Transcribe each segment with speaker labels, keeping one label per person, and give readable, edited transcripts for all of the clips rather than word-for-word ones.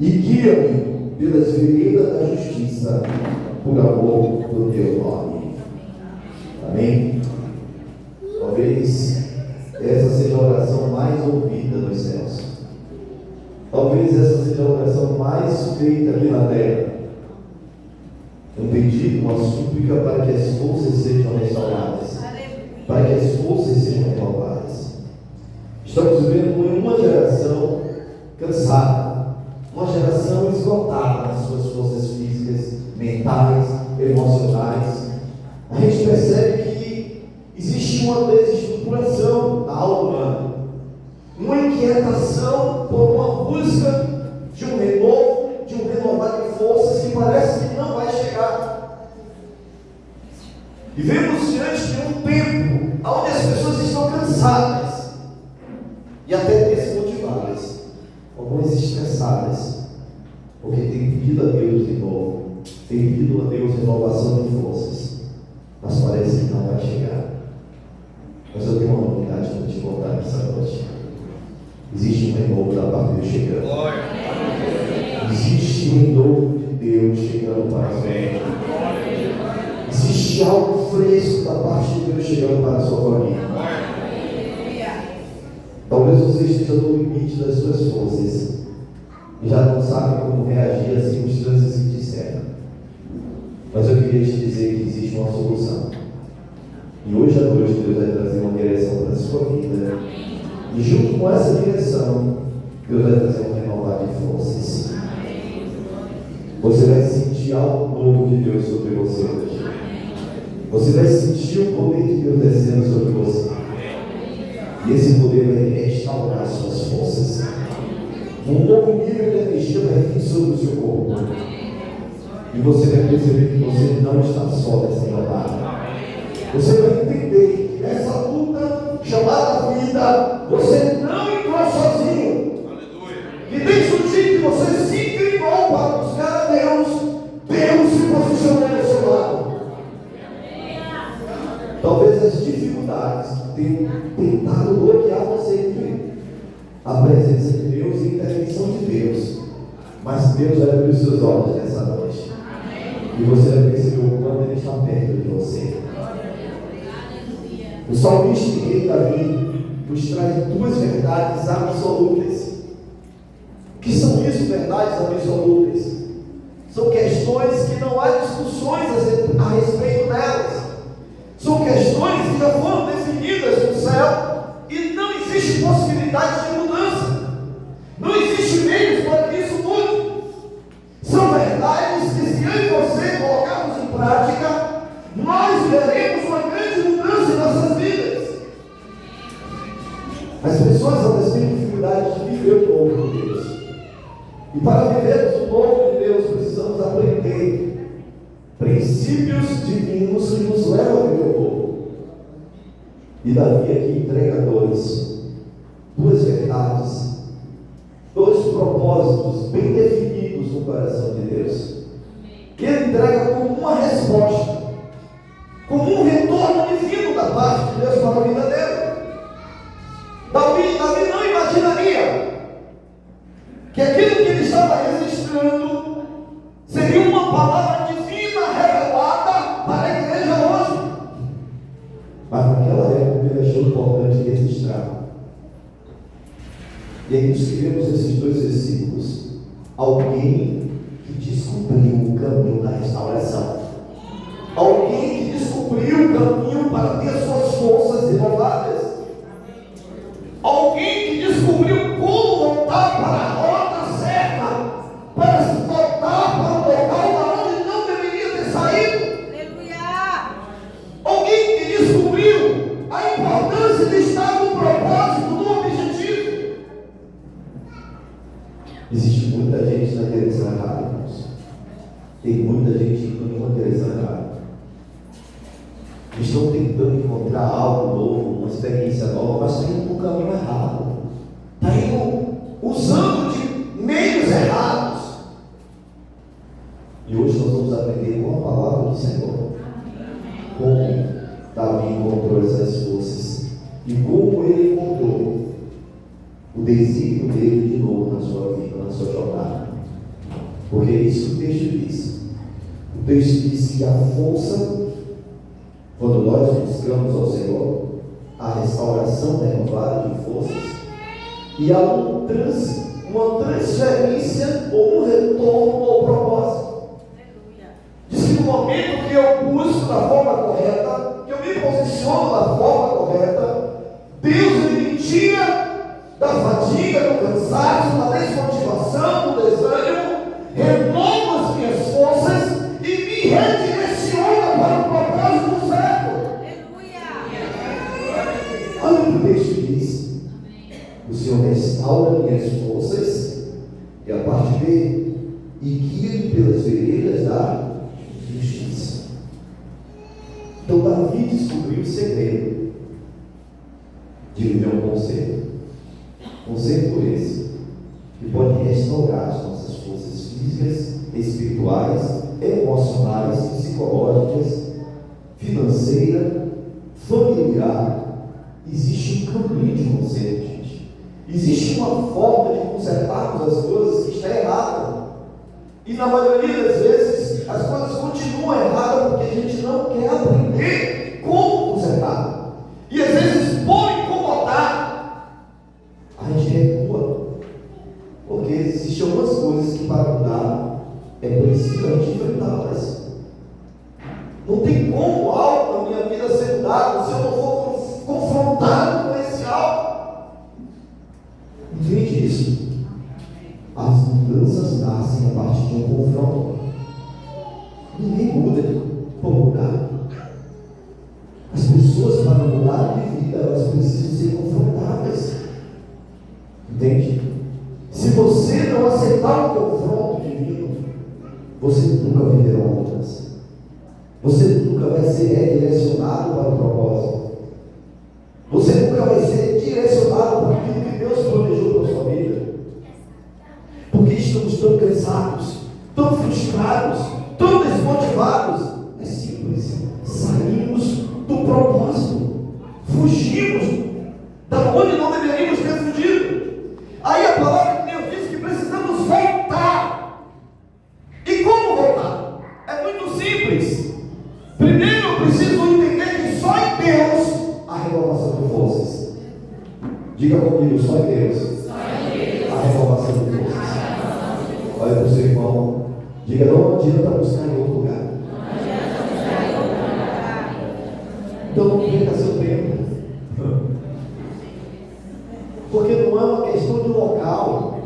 Speaker 1: e guia-me pelas veredas da justiça, por amor do teu nome. Amém? Talvez essa seja a oração mais ouvida nos céus. Talvez essa seja a oração mais feita aqui na terra. Um pedido, uma súplica para que as forças sejam restauradas, para que as forças sejam renovadas. Estamos vivendo em uma geração cansada, uma geração esgotada nas suas forças físicas, mentais, emocionais. A gente percebe que existe uma desestruturação da alma humana, uma inquietação por uma busca de um renovo, de um renovar de forças que parece que não vai chegar. Vivemos diante de um tempo onde as pessoas estão cansadas e até desmotivadas, algumas estressadas, porque têm pedido a Deus de novo, têm pedido a Deus renovação de forças, mas parece que não vai chegar. Mas eu tenho uma novidade para te contar nessa noite. Existe um renovo da parte de Deus chegando. Existe um renovo de Deus chegando para a sua vida. Existe algo fresco da parte de Deus chegando para a sua família. Talvez você esteja no limite das suas forças e já não sabe como reagir às circunstâncias que te cercam. Mas eu queria te dizer que existe uma solução. E hoje à noite Deus vai trazer uma direção para a sua vida. E junto com essa direção, Deus vai trazer um renovar de forças. Você vai sentir algo novo de Deus sobre você hoje. Você vai sentir o poder de Deus descendo sobre você. E esse poder vai restaurar suas forças. Um novo nível de energia vai vir sobre o seu corpo. E você vai perceber que você não está só nessa jornada. Você vai entender que nessa luta chamada vida, você não entrou sozinho. E desde o dia que você se inclinou para buscar a Deus, Deus se posicionou ao seu lado. Talvez as dificuldades tenham tentado bloquear você de ver a presença de Deus e a intervenção de Deus. Mas Deus vai abrir os seus olhos nessa noite. E você vai perceber o quanto Ele está perto de você. O salmista e rei Davi nos traz duas verdades absolutas. O que são isso, verdades absolutas? São questões que não há discussões a respeito delas. São questões que já foram definidas no céu e não existe possibilidade de mudança. Não existe meios para que isso mude. São verdades que, se eu e você colocarmos em prática, nós veremos uma grande mudança em nossas vidas. As pessoas elas têm dificuldade de viver o novo de Deus. E para vivermos o novo de Deus, precisamos aprender princípios divinos que nos levam a viver o novo. E Davi aqui entrega duas verdades, dois propósitos bem definidos no coração de Deus, que ele entrega como uma resposta, como um retorno divino da parte de Deus para a vida dele. Davi não imaginaria que aquilo que ele estava registrando seria uma palavra divina revelada para a igreja hoje. Mas naquela época ele achou importante registrar. E aí nós escrevemos esses dois versículos. Alguém que descobriu o caminho da restauração. Alguém que descobriu o caminho para ter suas forças renovadas. Alguém que descobriu como voltar para a rota certa, para se voltar para o local da onde não deveria ter saído. Aleluia! Alguém que descobriu a importância de estar no propósito, no objetivo. Existe muita gente na direção errada, irmãos. Tem muita gente indo numa direção errada. Estão tentando encontrar algo novo, uma experiência nova, mas está indo para o caminho errado. Está indo usando de meios errados. E hoje nós vamos aprender com a palavra do Senhor como Davi encontrou essas forças e como ele encontrou o desígnio dele de novo na sua vida, na sua jornada. Porque é isso que o texto diz. O texto diz que a força, quando nós buscamos ao Senhor, a restauração renovada de forças, e há uma transferência ou um retorno ao propósito. Diz que no momento que eu busco da forma correta, que eu me posiciono da forma correta, Deus me tira da fadiga, do cansaço, da desmotivação, do desânimo, renova as minhas forças e me redireciona para o propósito certo. Olha o que o texto diz. O Senhor restaura minhas forças, e a parte B, e guia-me pelas veredas da justiça. Então Davi descobriu o segredo de viver um conceito esse, que pode restaurar as nossas forças físicas, espirituais, emocionais, psicológicas, financeira, familiar. Existe um caminho de conserto, gente. Existe uma forma de consertarmos as coisas que está errada. E na maioria das vezes as coisas continuam erradas porque a gente não quer aprender como consertar. E às vezes, por incomodar, a gente recua. Porque existem algumas coisas que para mudar é preciso a gente enfrentá-las. Não tem como algo na minha vida ser mudado se eu não for confrontado com esse algo. Entende isso? As mudanças nascem a partir de um confronto. Ninguém muda por mudar. As pessoas, para mudar de vida, elas precisam ser confrontadas. Entende? Se você não aceitar o confronto divino, você nunca viverá uma mudança. Você nunca vai ser redirecionado para o propósito. Você nunca vai ser direcionado para aquilo que Deus planejou para a sua vida. Porque estamos tão cansados, tão frustrados, tão desmotivados. É simples. Saímos do propósito. Fugimos da onde não deveríamos ter fugido. Aí a palavra de Deus diz que precisamos voltar. E como voltar? É muito simples. Primeiro eu preciso entender que só em Deus a renovação de forças. Diga comigo, só em Deus a renovação de forças. Olha para o seu irmão, diga, não adianta buscar em outro lugar. Então não perca seu tempo. Porque não é uma questão de local,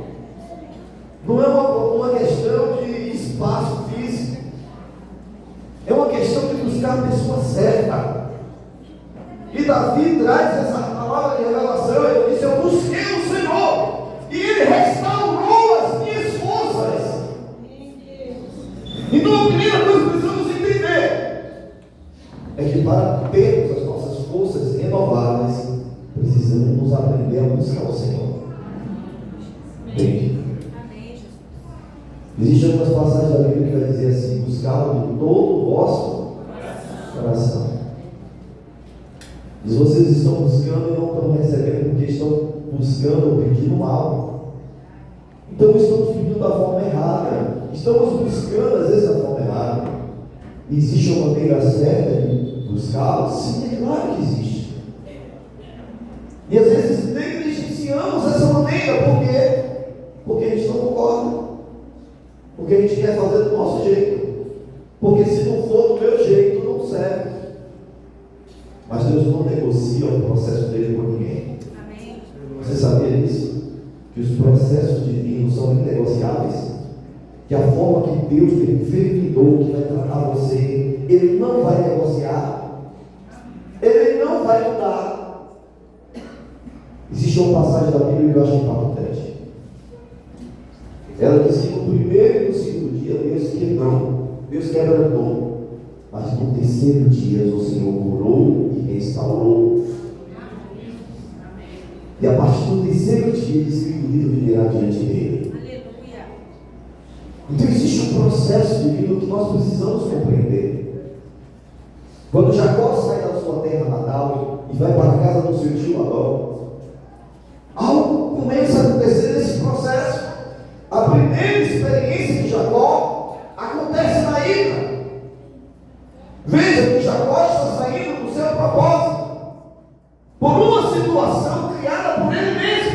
Speaker 1: não é uma questão de espaço físico, é uma questão de buscar a pessoa certa. E Davi traz essa palavra de revelação. Ele disse: eu busquei o Senhor e Ele restaurou as minhas forças. Então a primeira coisa que precisamos entender é que para termos as nossas forças renovadas, precisamos aprender a buscar o Senhor. Entende? Existem algumas passagens da Bíblia que vai dizer assim: buscá-lo de todo o vosso coração. Mas vocês estão buscando e não estão recebendo porque estão buscando ou pedindo mal. Então estamos pedindo da forma errada. Estamos buscando às vezes da forma errada. Existe uma maneira certa de buscá-lo? Sim, é claro que existe. E às vezes negligenciamos essa maneira. Por quê? Porque a gente não concorda. Porque a gente quer fazer do nosso jeito. Porque se não for do meu jeito, não serve. Mas Deus não negocia o processo dele com ninguém. Amém. Você sabia disso? Que os processos divinos são inegociáveis? Que a forma que Deus determinou que vai tratar você, Ele não vai negociar. Ele não vai mudar. Existe uma passagem da Bíblia que eu acho impactante. Ela diz que no primeiro e no segundo dia Deus quebrantou. Mas no terceiro dia o Senhor curou e restaurou. E a partir do terceiro dia diz que o indivíduo viverá diante dele. Aleluia. Então existe um processo divino que nós precisamos compreender. Quando Jacó sai da sua terra natal e vai para a casa do seu tio Labão, algo começa a acontecer nesse processo. A primeira primeira experiência de Jacó acontece na ira. Veja que Jacó está saindo do seu propósito por uma situação criada por ele mesmo.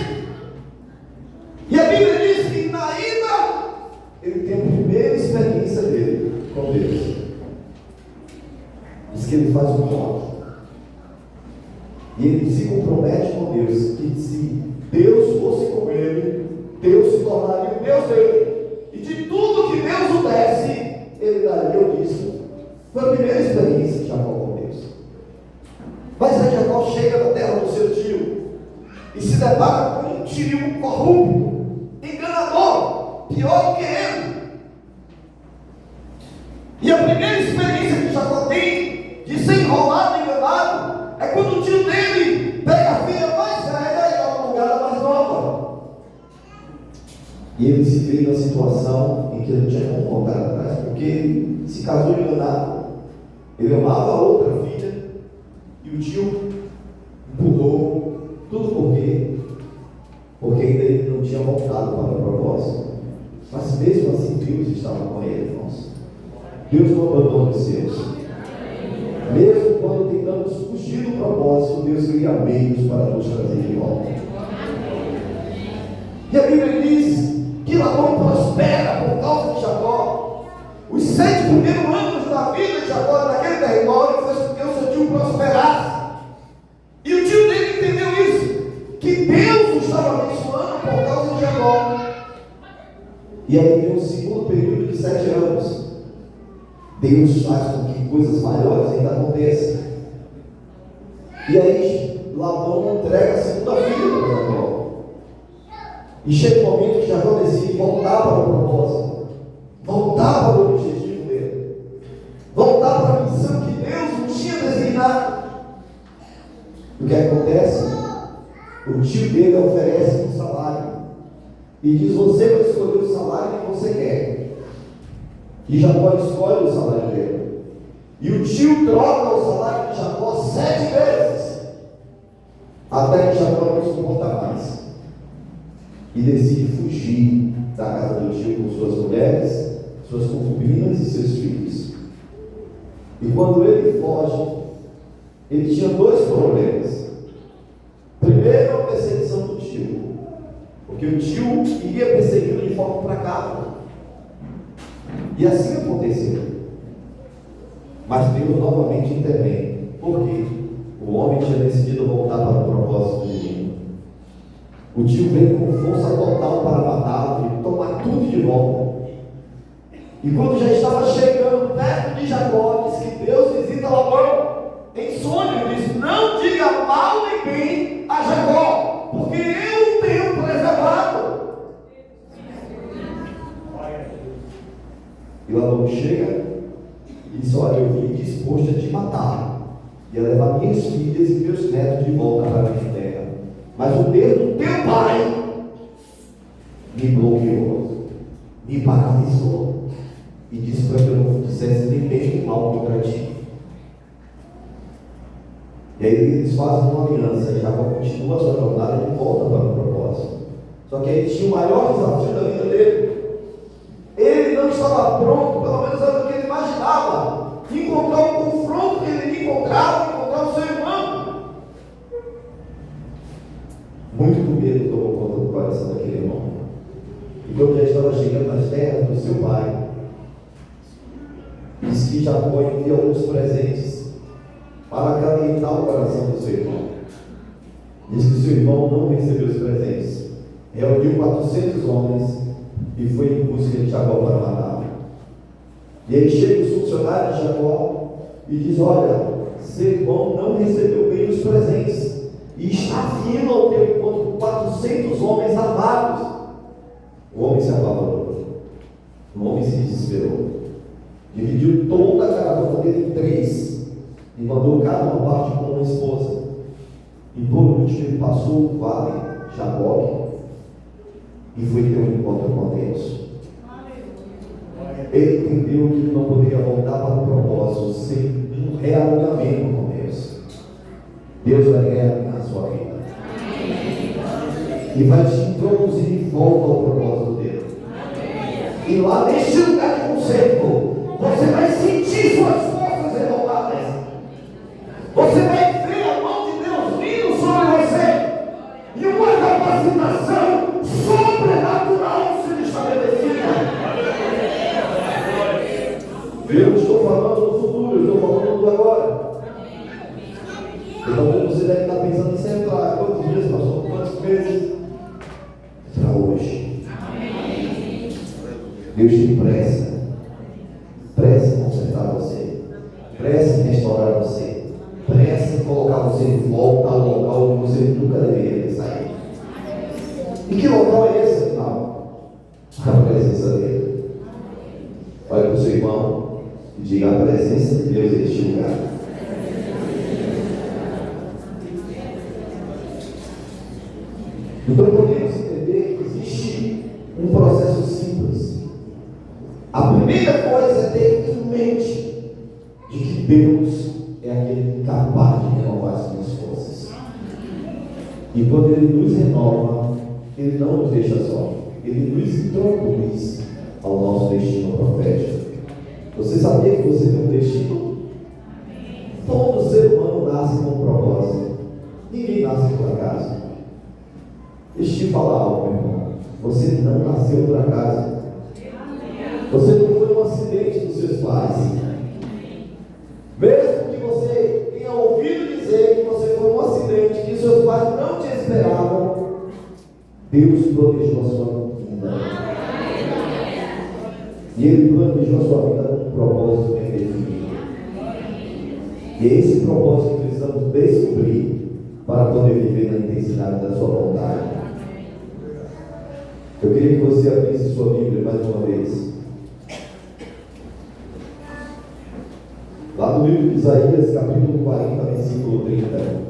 Speaker 1: E a Bíblia diz que na ira ele tem a primeira experiência dele com Deus. Diz que ele faz um voto. E ele se compromete com Deus, que se Deus fosse com ele, Deus se tornaria o Deus dele. E de tudo que Deus o desse, ele daria o dízimo. Foi a primeira experiência de Jacó com Deus. Mas aí Jacó chega na terra do seu tio e se depara com um tio corrupto, enganador, pior do que ele. E a primeira experiência que Jacó tem de ser enrolado, enganado, é quando o tio dele pega a filha mais velha e dá uma mulher mais nova. E ele se vê na situação em que ele não tinha como voltar atrás, porque ele se casou enganado. Ele amava a outra filha e o tio empurrou. Tudo por quê? Porque ainda ele não tinha voltado para o propósito. Mas mesmo assim Deus estava com ele, irmãos. Deus não abandona os seus. Mesmo quando tentamos fugir do propósito, Deus cria meios para nos trazer de volta. E a Bíblia diz que Labão prospera por causa de Jacó. Os 7 primeiros anos da vida de Jacó naquele território fez com que o seu tio prosperasse. E o tio dele entendeu isso, que Deus o estava abençoando por causa de Jacó. E aí vem um segundo período de 7 anos. Deus faz com que coisas maiores ainda aconteçam. E aí Labão entrega a segunda filha para Jacó. E chega o momento que Jacó decide voltar para o propósito, voltar para o objetivo dele, voltar para a missão que Deus o tinha designado. O que acontece? O tio dele oferece um salário e diz: você vai escolher o salário que você quer. E Jacó escolhe o salário dele. E o tio troca o salário de Jacó 7 vezes, até que Jacó não suporta mais e decide fugir da casa do tio com suas mulheres, suas concubinas e seus filhos. E quando ele foge, ele tinha 2 problemas. Primeiro, a perseguição do tio, porque o tio iria persegui-lo de forma implacável. E assim aconteceu. Mas Deus novamente intervém. Por quê? O homem tinha decidido voltar para o propósito divino. O tio veio com força total para matá-lo e tomar tudo de volta. E quando já estava chegando perto de Jacó, diz que Deus visita Labão em sonho. Diz: não diga mal nem bem a Jacó, porque eu o tenho preservado. E Labão chega e diz: olha, eu vim disposto a te matar e a levar minhas filhas e meus netos de volta para a minha terra. Mas o dedo do teu pai me bloqueou, me paralisou e disse para que eu não dissesse nem bem nem mal contra ti. E aí eles fazem uma aliança e Jacó continua a sua jornada de volta para o propósito. Só que ele tinha o maior desafio da vida dele. Ele não estava pronto, pelo menos era o que ele imaginava, de encontrar o confronto que ele encontrava, encontrar o ser humano. Muito medo tomou conta do coração daquele irmão. E quando já estava chegando nas terras do seu pai, diz que Jacó envia alguns presentes para acalentar o coração do seu irmão. Diz que o seu irmão não recebeu os presentes. Reuniu 400 homens e foi em busca de Jacó para matá-lo. E aí chega os funcionários de Jacó e diz: olha, seu irmão não recebeu bem os presentes e está vindo ao teu encontro com 400 homens armados. O homem se apavorou, o homem se desesperou, dividiu toda a caravana dele em 3 e mandou cada uma parte com uma esposa. E por último ele passou o vale Jaboque e foi ter um encontro com Deus. Ele entendeu que ele não poderia voltar para o propósito sem um realinhamento com Deus. Deus vai realinhar a sua vida e vai te introduzir de volta ao propósito dele. E lá neste lugar de conserto, você vai sentir suas forças renovadas. Você vai ver a mão de Deus vindo sobre você. E uma capacitação sobrenatural sendo estabelecida. Eu não estou falando do futuro, eu estou falando do agora. Então você deve estar pensando em sentar. Quantos dias, pastor? Quantos meses? Para hoje. Deus tem pressa. Pressa em consertar você. Pressa em restaurar você. Pressa em colocar você de volta ao local onde você nunca deveria ter saído. E que local é esse, afinal? A presença dele. Olha para o seu irmão e diga: a presença de Deus neste lugar. Então podemos entender que existe um processo simples. A primeira coisa é ter em mente de que Deus é aquele capaz de renovar as suas forças. E quando Ele nos renova, Ele não nos deixa só. Ele nos introduz ao nosso destino profético. Você sabia que você tem um destino? Todo ser humano nasce com um propósito. Ninguém nasce por acaso. Deixa eu te falar algo, meu irmão. Você não nasceu por acaso. Você não foi um acidente dos seus pais. Mesmo que você tenha ouvido dizer que você foi um acidente, que seus pais não te esperavam, Deus planejou a sua vida. E Ele planejou a sua vida com um propósito bem definido. E é esse propósito que precisamos descobrir para poder viver na intensidade da sua vontade. Eu queria que você abrisse sua Bíblia mais uma vez. Lá no livro de Isaías, capítulo 40, versículo 30.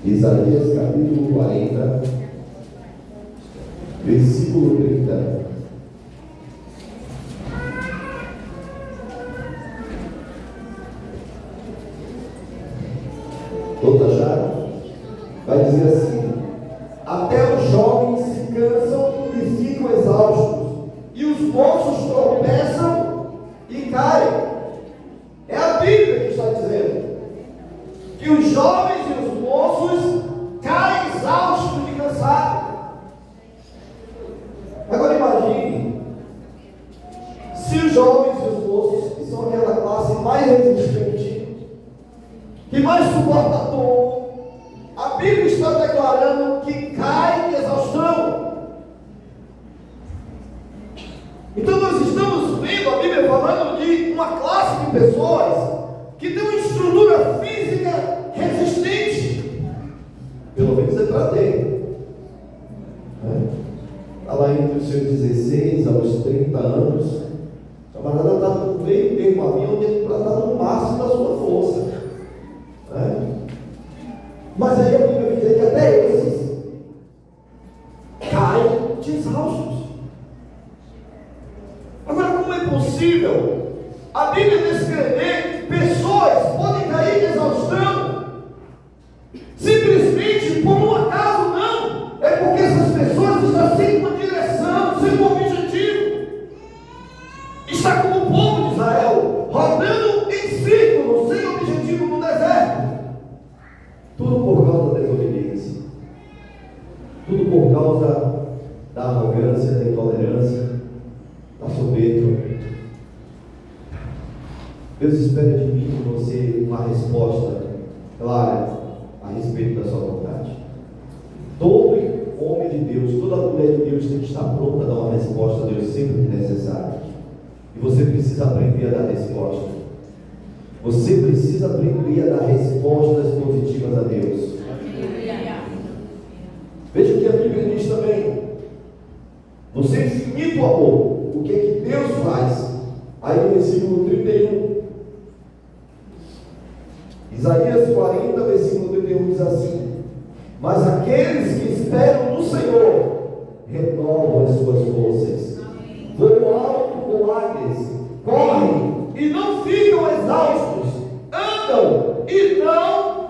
Speaker 1: Isaías, capítulo 40, versículo 30. Todos acharam? Vai dizer assim: até os jovens se cansam e ficam exaustos, e os moços tropeçam e caem. É a Bíblia que está dizendo que os jovens e os moços caem exaustos e cansados. Agora imagine se os jovens e os moços, que são aquela classe mais resistente, que mais suporta todo, a Bíblia está declarando que cai de exaustão. Então nós estamos vendo a Bíblia falando de uma classe de pessoas que tem uma estrutura física resistente. Pelo menos é para ter. Está lá entre os seus 16 aos 30 anos. O camarada está no meio termo ali, onde ele está no máximo da sua força. Mas aí a Bíblia vai dizer que até esses caem de exaustos. Agora, como é possível a Bíblia descrever que pessoas podem cair de exaustão? Simplesmente por um acaso? Não. É porque essas pessoas estão sem uma direção, sem um objetivo. Está como o povo de Israel, rodando em círculo, sem objetivo no deserto. Tudo por causa da desobediência. Tudo por causa da arrogância, da intolerância, da soberba. Deus espera de mim e de você uma resposta clara a respeito da sua vontade. Todo homem de Deus, toda mulher de Deus tem que estar pronta a dar uma resposta a Deus sempre que necessário. E você precisa aprender a dar resposta. Você precisa aprender a dar respostas positivas a Deus. Veja o que a Bíblia diz também. No seu infinito amor, o que é que Deus faz? Aí no versículo 31. Isaías 40, versículo 31 diz assim: mas aqueles que esperam no Senhor renovam as suas forças, voam alto como águias, correm e não ficam exaustos, andam e não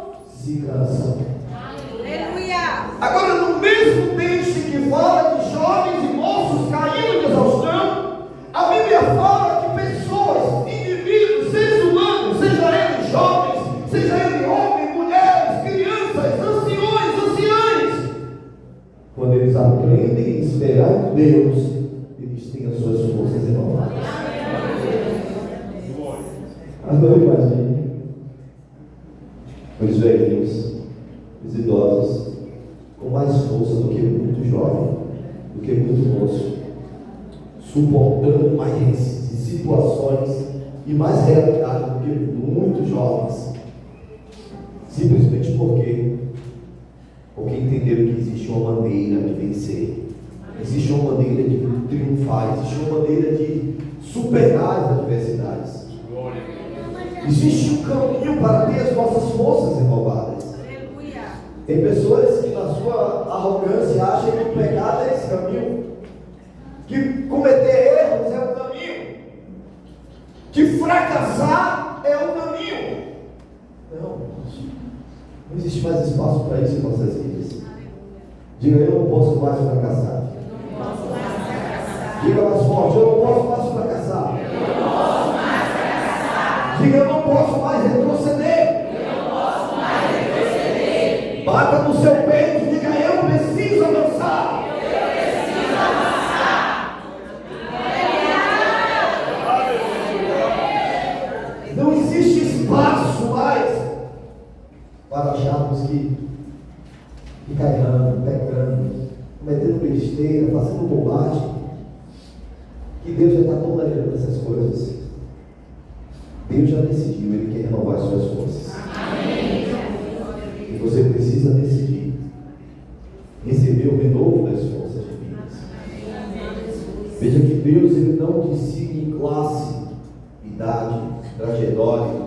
Speaker 1: se cansam.
Speaker 2: Aleluia!
Speaker 1: Agora, no mesmo texto que fala de jovens e moços caindo de exaustão, a Bíblia fala que pessoas, indivíduos, seres humanos, seja eles jovens, seja eles homens, mulheres, crianças, anciões, anciãs, quando eles aprendem a esperar em Deus, eles têm as suas forças renovadas. Agora imagine os velhinhos, os idosos, com mais força do que muito jovem, do que muito moço, suportando mais situações e mais realidade do que muitos jovens, simplesmente porque entenderam que existe uma maneira de vencer, existe uma maneira de triunfar, existe uma maneira de superar as adversidades, existe um caminho para ter as nossas forças renovadas. Tem pessoas que na sua arrogância acham que o pecado é esse caminho, que cometer erros é o caminho, que fracassar é o caminho. Não existe mais espaço para isso em nossas vidas. Diga, eu não posso mais fracassar. Diga mais forte, eu não posso mais fracassar. Diga, eu não posso mais retroceder. Bata no seu peito e diga, eu preciso avançar. Não existe espaço mais para acharmos que errando, pecando, cometendo besteira, fazendo bobagem, que Deus já está tolerando essas coisas. Deus já decidiu, Ele quer renovar as suas forças. Amém. E você precisa decidir receber o renovo das forças divinas. Veja que Deus, Ele não decide em classe, idade, trajetória.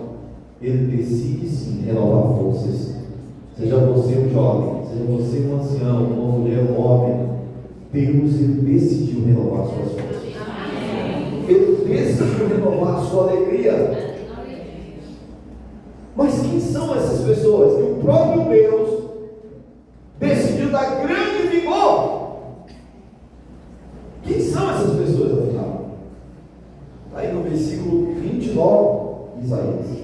Speaker 1: Ele decide sim renovar forças. Seja você um jovem, seja você um ancião, uma mulher, um homem, Deus, Ele decidiu renovar suas forças. Ele decidiu renovar a sua alegria. Mas quem são essas pessoas? Que o próprio Deus decidiu dar grande vigor. Quem são essas pessoas, afinal? Está aí no versículo 29, Isaías.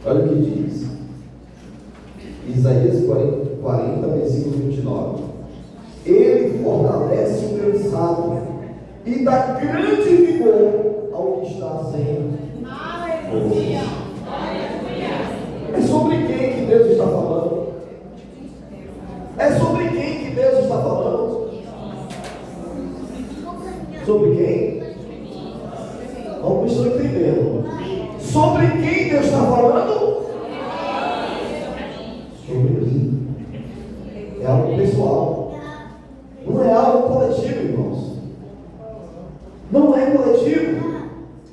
Speaker 1: Olha o que diz. Isaías 40, versículo 29. Ele fortalece o cansado e dá grande vigor ao que está sem força. É sobre quem que Deus está falando? É sobre quem que Deus está falando? Sobre quem? Não estou entendendo. Sobre quem Deus está falando? Sobre mim. É algo pessoal. Não é algo coletivo, irmãos. Não é coletivo.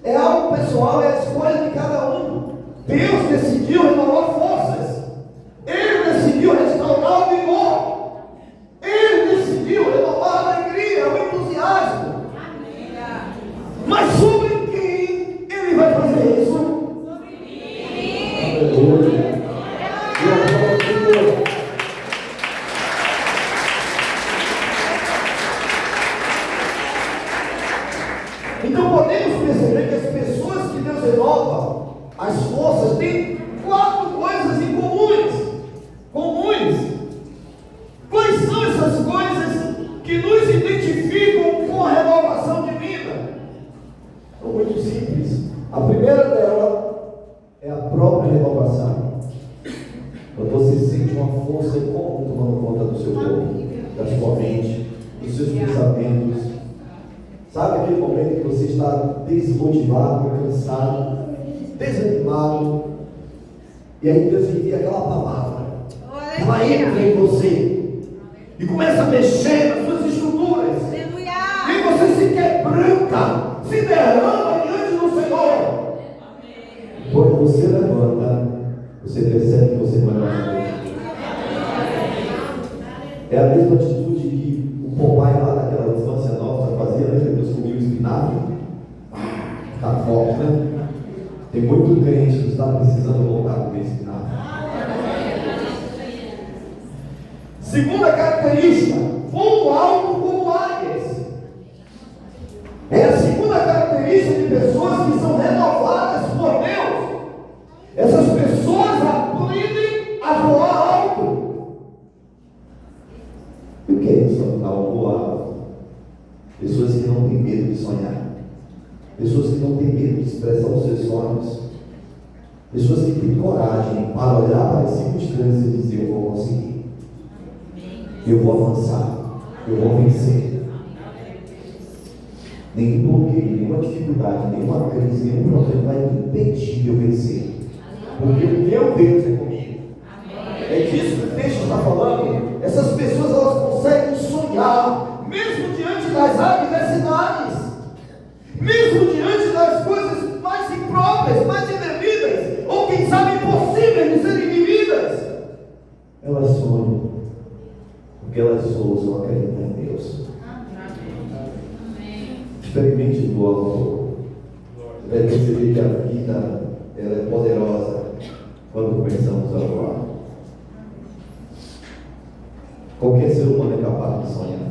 Speaker 1: É algo pessoal, é a escolha de cada um. Deus decidiu renovar forças. Ele decidiu restaurar o vigor. Ele decidiu renovar a alegria, o entusiasmo. Mas sobre quem Ele vai fazer isso? Sobre mim. Aleluia. Então podemos perceber que as pessoas que Deus renova as forças têm 4 coisas em comuns. Quais são essas coisas que nos identificam com a renovação divina? São muito simples. A primeira dela é a própria renovação. Quando você sente uma força comum tomando conta do seu corpo, da sua mente, dos seus pensamentos. Sabe aquele momento que você está desmotivado, cansado, desanimado, e aí Deus envia aquela palavra, ela entra em você e começa a mexer nas suas estruturas, e você se quebranta, se derrama diante do Senhor. Quando você levanta, você percebe que você não é mais mesmo. É a mesma atitude que o papai lá daquela infância nossa fazia, né? Deus comia o espinafre. Está forte, né? Tem muito crente que está precisando voltar para o espinafre. Segunda característica, voam alto como águias. É a segunda característica de pessoas que são renovadas por Deus. Essas pessoas aprendem a voar alto. E o que é isso, voar alto? Pessoas que não têm medo de sonhar. Pessoas que não têm medo de expressar os seus sonhos. Pessoas que têm coragem para olhar para as circunstâncias e dizer: eu vou conseguir. Eu vou avançar. Eu vou vencer. Nenhum bloqueio, nenhuma dificuldade, nenhuma crise, nenhum problema vai me impedir de eu vencer. Porque o meu Deus é comigo. É disso que o texto está falando. Essas pessoas, elas conseguem sonhar, mesmo diante das adversidades, mesmo diante das coisas mais impróprias, mais indevidas, ou quem sabe impossíveis de serem vividas. Elas sonham, porque elas ousam acreditar em Deus. Experimente do amor. Você vai perceber que a vida, ela é poderosa quando começamos a voar. Qualquer ser humano é capaz de sonhar,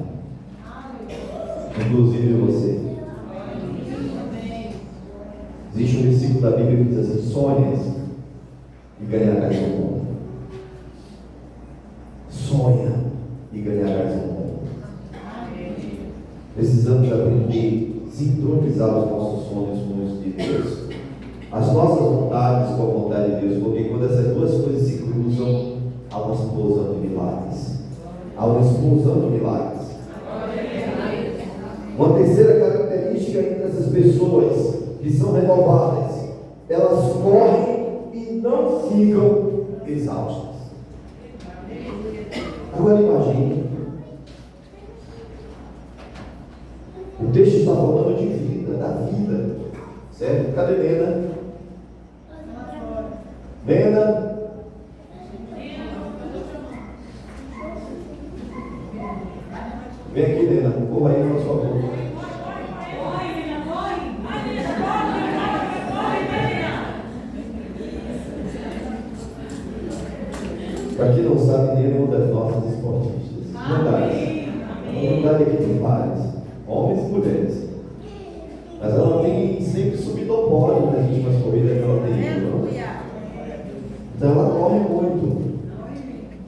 Speaker 1: inclusive você. Existe um versículo da Bíblia que diz assim: sonhas e ganharás o mundo. Sonha e ganharás o mundo. Precisamos aprender a sincronizar os nossos sonhos com os de Deus, as nossas vontades com a vontade de Deus, porque quando essas duas coisas se cruzam, há uma explosão de milagres. Há uma explosão de milagres. Uma terceira característica entre essas pessoas que são renovadas: elas correm e não ficam exaustas. Agora imagine, o texto está falando de vida, da vida, certo? Cadê Lena? Lena? Vem aqui, Lena, corra aí, por favor. Para quem não sabe, Lena é uma das nossas esportistas. Verdade. A verdade aqui tem várias, homens e mulheres. Mas ela tem sempre subido ao pódio nas últimas corridas que ela tem ido. Então ela corre muito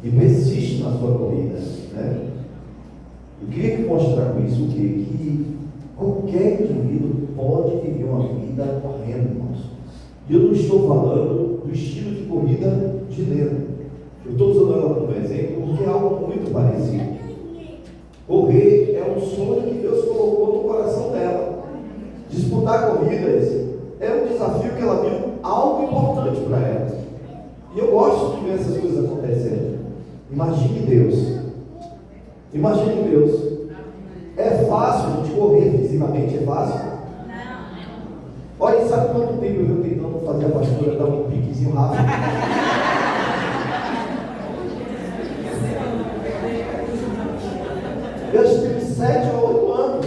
Speaker 1: e persiste na sua corrida, né? Eu queria mostrar com isso o quê? Que qualquer indivíduo pode viver uma vida correndo, irmãos. E eu não estou falando do estilo de corrida de Lena. Eu estou usando ela como exemplo porque é algo muito parecido. Correr é um sonho que Deus colocou no coração dela. Disputar corridas é um desafio que ela viu algo importante para ela. E eu gosto de ver essas coisas acontecendo. Imagine Deus. Imagine Deus. É fácil a gente correr fisicamente? É fácil? Olha, sabe quanto tempo eu venho tentando fazer a pastora dar um piquezinho rápido? Eu acho que 7 ou 8 anos.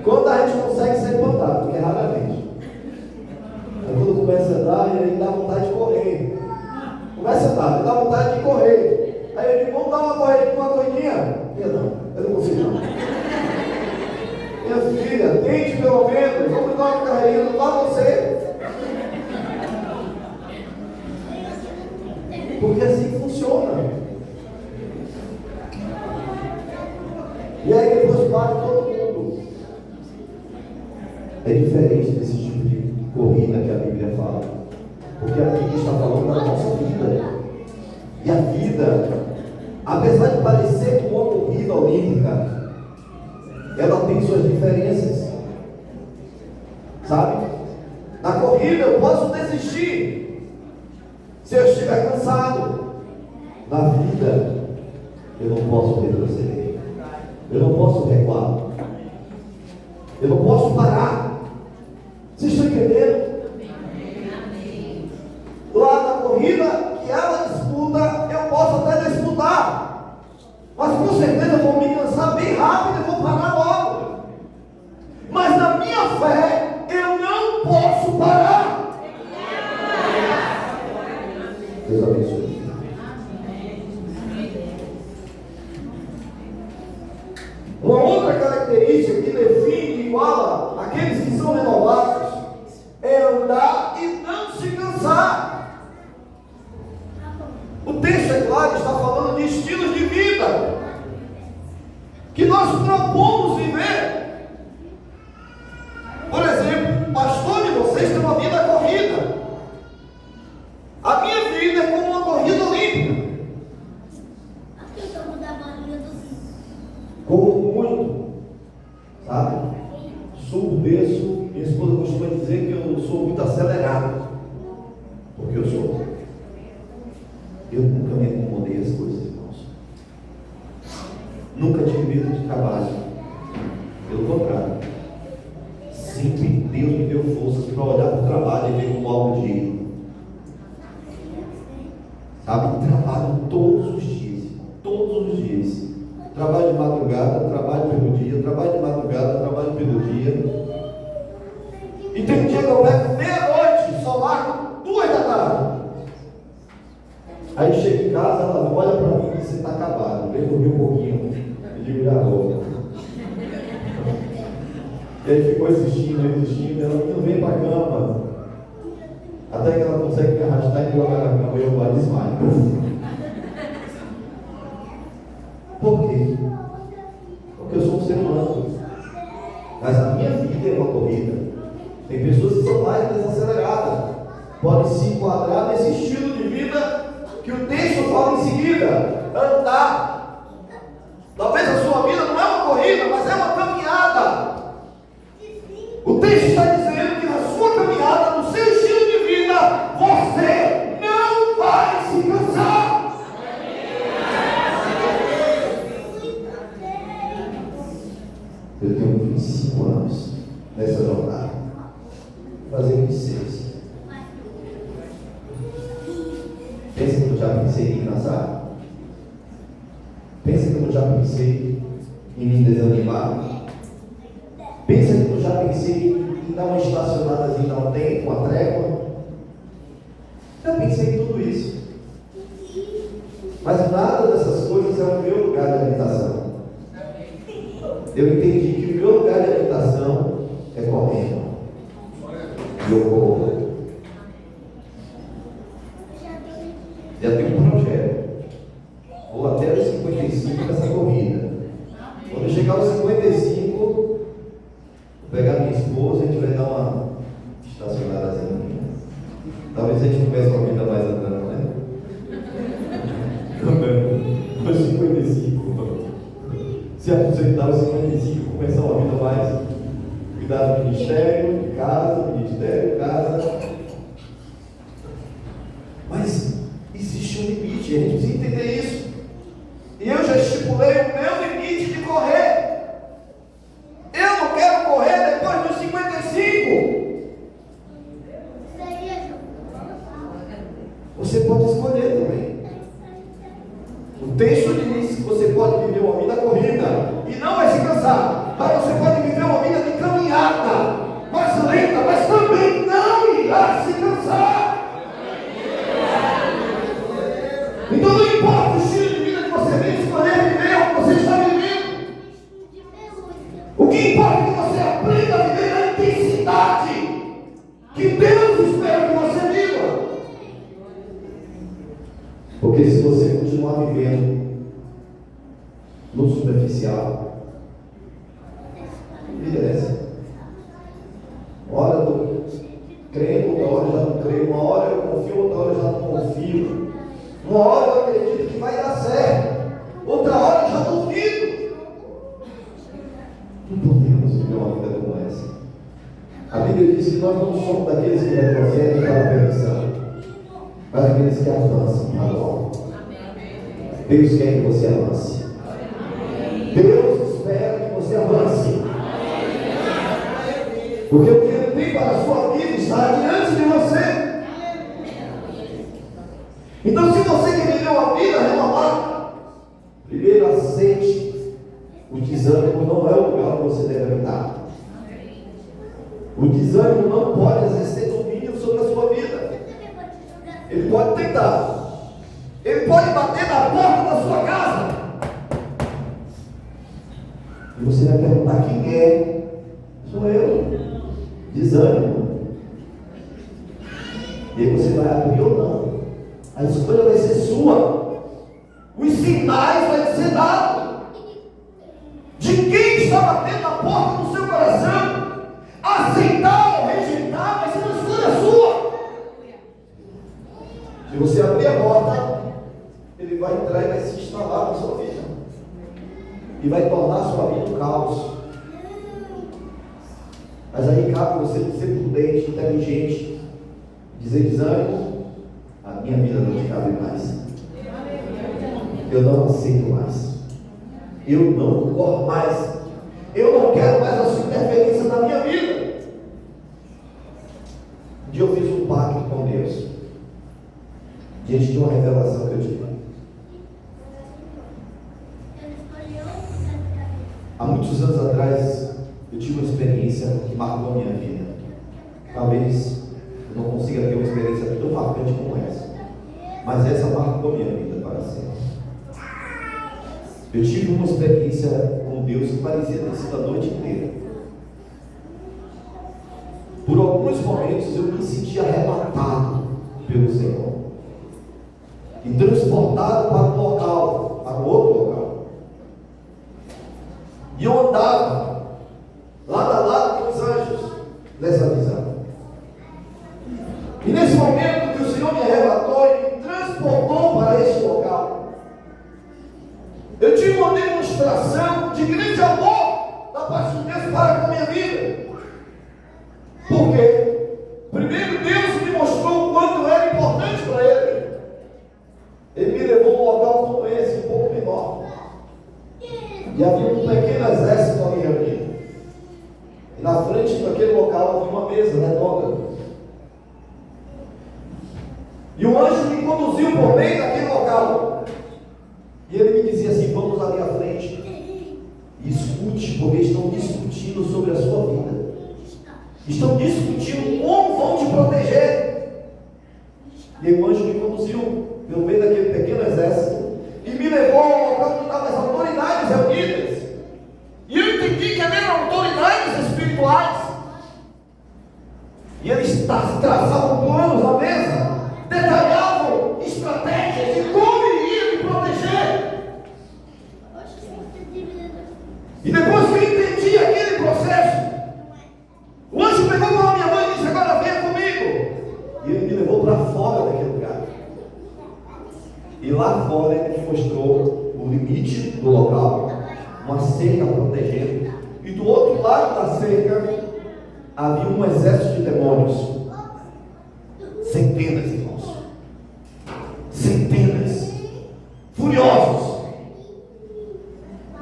Speaker 1: Quando a gente consegue ser plantado, porque é raramente. Aí quando começa a andar, e aí dá vontade de correr. Começa a andar, dá vontade de correr. Aí eu digo: vamos dar uma corridinha? Eu não consigo não. Minha filha, tente pelo menos, vamos dar uma carreirinha, não dá você. Porque assim funciona. E aí depois para todo mundo. É diferente desse tipo de corrida que a Bíblia fala. Porque a Bíblia está falando da nossa vida. E a vida, apesar de parecer com uma corrida olímpica, ela tem suas diferenças. Sabe? Na corrida eu posso desistir se eu estiver cansado. Na vida eu não posso retroceder. Eu não posso recuar. Eu não posso parar. Vocês estão entendendo? Lá na corrida que ela disputa, eu posso até disputar. Mas com certeza eu vou me cansar bem rápido e vou parar logo. Mas na minha fé, conheço, minha esposa costuma dizer que eu sou muito acelerado, porque eu sou. Eu nunca me incomodei as coisas, irmãos. Nunca tive medo de trabalho. Pelo contrário, sempre Deus me deu forças para olhar para o trabalho e ver como algo digno. Sabe, trabalho todos os dias, irmão, todos os dias. Trabalho de madrugada, trabalho pelo dia, trabalho de madrugada, trabalho pelo dia. E tem um dia que eu pego meia-noite, só largo 2 da tarde. Aí chego em casa, ela olha para mim e diz: você está acabado, vem dormir um pouquinho. Eu digo: já vou. E aí ficou insistindo, ela não vem para a cama. Até que ela consegue me arrastar e me jogar na cama e eu lá desmaio. Por quê? Porque eu sou um ser humano. Mas a minha vida é uma corrida. Tem pessoas que são mais desaceleradas. Podem se enquadrar nesse estilo de vida que o texto fala em seguida: andar. Talvez a sua vida não é uma corrida, mas é uma caminhada. O texto está dizendo que na sua caminhada, no seu estilo de vida, você não vai se cansar. Eu tenho 25 anos nessa jornada. Vou fazer 26. Pensa que eu já pensei em casar. Pensa que eu já pensei em me desanimar. Pensa que eu já pensei em dar uma estacionada, em dar um tempo, uma trégua. Já pensei em tudo isso. Mas nada dessas coisas é o meu lugar de habitação. Eu entendi que o meu lugar de habitação é correndo. E eu corro. Já tenho um projeto. Vou até os 55 nessa corrida. Quando eu chegar aos 55, vou pegar minha esposa e a gente vai dar uma estacionadazinha. Talvez a gente comece com a vida mais andando, né? Andando. Aos 55. Se aposentar aos 55, começar uma vida mais. Cuidar do ministério, de casa, ministério, casa. Mas existe um limite, a gente precisa entender isso. E eu já estipulei o meu limite de correr. Eu não quero correr depois dos 55. Você pode escolher também. O texto diz que você pode viver uma vida corrida e não vai se cansar, mas você pode viver uma vida de caminhada, mais lenta, mas também não irá se cansar. Então não importa o estilo de vida que você vem escolher viver ou que você está vivendo. O que importa é que você aprenda a viver na intensidade que Deus espera que você viva. Porque se você continuar vivendo no superficial, beleza. Uma hora eu creio, outra hora eu já não creio, uma hora eu confio, outra hora eu já não confio. Uma hora eu acredito que vai dar certo, outra hora eu já duvido. Não podemos viver uma vida como essa. A Bíblia diz que nós não somos daqueles que retrocedem para a perdição, mas daqueles que avançam para o alto. Deus quer que você avance. Deus espera que você avance. Porque o que Ele tem para a sua vida está diante de você. Então, se você quer viver uma vida renovada, primeiro aceite o desânimo não é o lugar onde você deve habitar. O desânimo não pode exercer domínio sobre a sua vida. Ele pode tentar. Ele pode bater na porta da sua casa. E você vai perguntar: quem é? Sou eu. Desânimo. E aí você vai abrir ou não. A escolha vai ser sua. Os sinais vão ser dados. De quem está batendo na porta do seu coração? Aceitar ou rejeitar vai ser uma escolha sua. Se você abrir a porta, ele vai entrar e vai se instalar na sua vida. E vai tornar a sua vida um caos. Mas aí cabe você ser prudente, inteligente, dizer desânimo, a minha vida não te cabe mais. Eu não aceito mais. Eu não concordo mais. Eu não quero mais a sua interferência na minha vida. Um dia eu fiz um pacto com Deus, diante de uma revelação que eu tive. Há muitos anos atrás, eu tive uma experiência que marcou a minha vida. Talvez eu não consiga ter uma experiência tão marcante como essa, mas essa marcou a minha vida para sempre. Eu tive uma experiência com Deus que parecia ter sido a noite inteira. Por alguns momentos eu me senti arrebatado pelo Senhor e transportado para um local, para outro local. E eu andava lado a lado com os anjos nessa visão. E nesse momento que o Senhor me arrebatou e me transportou para este local, eu tive uma demonstração de grande amor da parte de Deus para com a minha vida. Por quê? Primeiro, Deus me mostrou o quanto era importante para Ele. Ele me levou a um local como esse, um pouco menor. E havia um pequeno exército ali reunido. E na frente daquele local havia uma mesa redonda. E o anjo me conduziu por meio daquele local. E ele me dizia assim: vamos ali à frente e escute, porque estão discutindo sobre a sua vida. Estão discutindo como vão te proteger. E o anjo me conduziu pelo meio daquele pequeno exército e me levou ao local onde estavam as autoridades reunidas. E eu entendi que eram autoridades espirituais. E eles traçavam planos na mesa, detalhavam estratégias de como iriam me proteger. E depois que eu entendi aquele processo, o anjo pegou para minha mãe e disse: agora venha comigo. E ele me levou para fora daquele lugar. E lá fora ele me mostrou o limite do local, uma cerca protegendo. E do outro lado da cerca havia um exército de demônios. Centenas, irmãos. Centenas. Furiosos.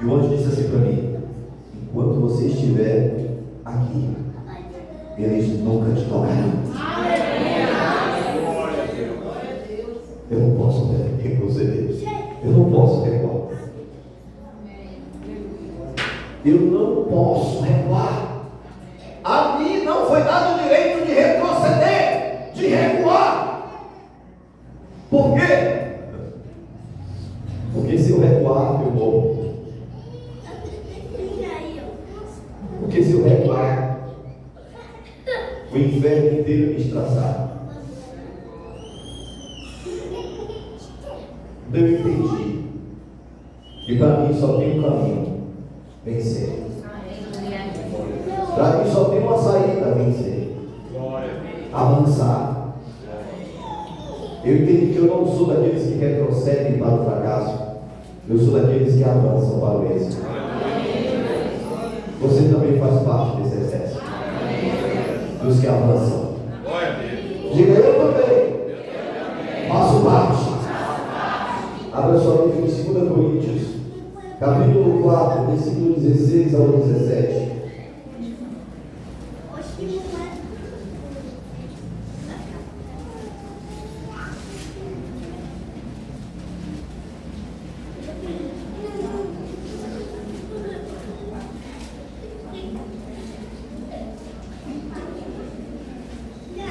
Speaker 1: E o anjo disse assim para mim: enquanto você estiver aqui, eles nunca te tocarão. Eu não posso retroceder. Eu não posso recuar. Eu não posso recuar. A mim não foi dado o direito de retroceder, de recuar. Por quê? Porque se eu recuar, eu morro. Porque se eu recuar, o inferno inteiro me estraçar. Eu entendi que para mim só tem um caminho: vencer. Para mim só tem uma saída: vencer, avançar. Eu entendi que eu não sou daqueles que retrocedem para o fracasso, eu sou daqueles que avançam para o êxito. Você também faz parte desse exército, dos que avançam. Diga: eu também faço parte. Abra sua Bíblia em 2 Coríntios, capítulo 4, versículo 16 ao 17.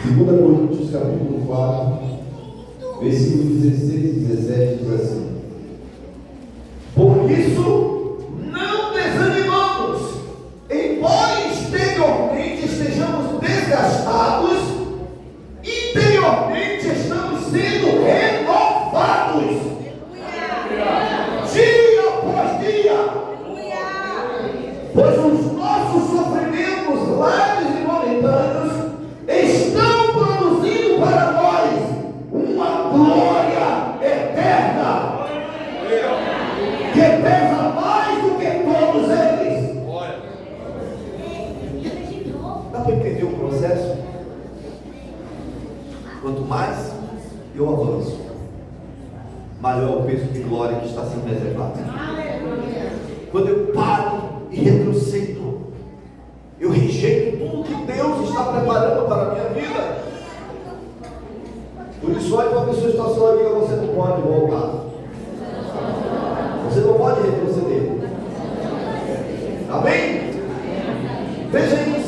Speaker 1: Segunda Coríntios, capítulo 4, versículo 16 e 17 diz assim: por isso não desanimamos, embora exteriormente estejamos desgastados, interiormente estamos sendo renovados, dia após dia, pois os nossos sofrimentos leves e momentâneos estão produzindo para nós uma glória eterna entender o processo? Quanto mais eu avanço, maior é o peso de glória que está sendo reservado. Quando eu paro e retrocedo, eu rejeito tudo que Deus está preparando para a minha vida. Por isso, olha para a pessoa que está ao seu lado, você não pode voltar. Você não pode retroceder. Amém? Veja aí em 2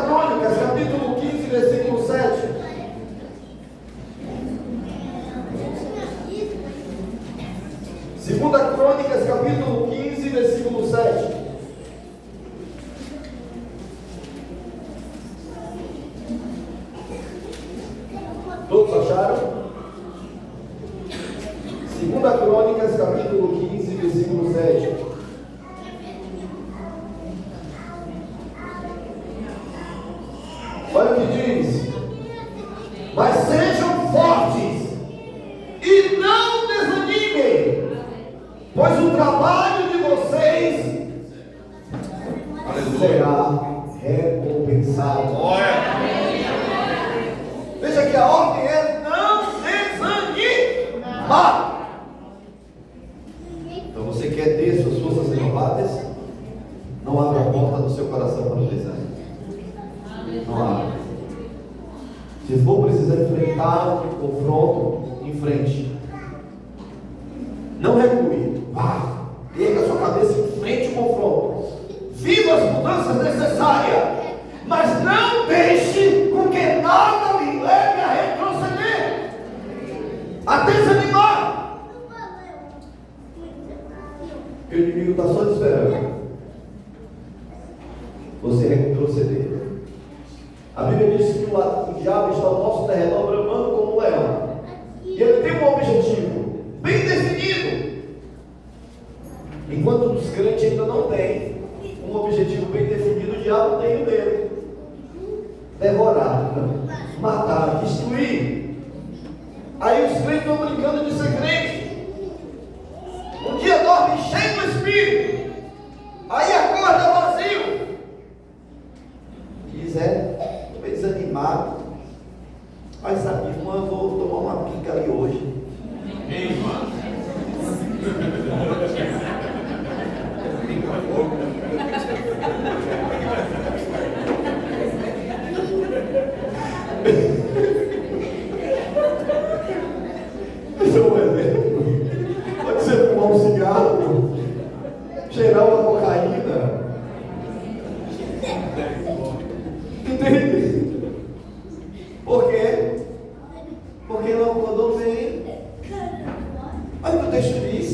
Speaker 1: Crônicas, capítulo 15, versículo 7. Segunda Crônicas, capítulo 15, versículo 7. Todos acharam? Segunda Crônicas, capítulo 15, versículo 7. Olha o que diz: mas sejam fortes e não desanimem, pois o trabalho de vocês será recompensado. Veja que a ordem é não desanimar. Então você quer ter suas forças renovadas? Não abra a porta do seu coração para o desânimo. Não abra. Se for precisar enfrentar um confronto, enfrente. Não recue. Vá. Erga a sua cabeça e enfrente o confronto. Viva as mudanças necessárias. Mas não deixe com que nada lhe leve a retroceder, a desanimar. O inimigo está só esperando você retroceder. A Bíblia diz que o diabo está ao nosso derredor bramando como um leão. E ele tem um objetivo bem definido. Enquanto os crentes ainda não têm um objetivo bem definido, o diabo tem o dele: devorar, matar, destruir. Aí os crentes estão brincando de ser crente. Um dia dorme cheio do Espírito, aí acorda vazio. Diz: estou bem desanimado. Mas sabe, irmã, eu vou tomar uma pica ali hoje. Esse é um exemplo. Pode ser fumar um cigarro, cheirar uma cocaína. Entende? Por quê? Porque não quando vem. Olha o que o texto diz: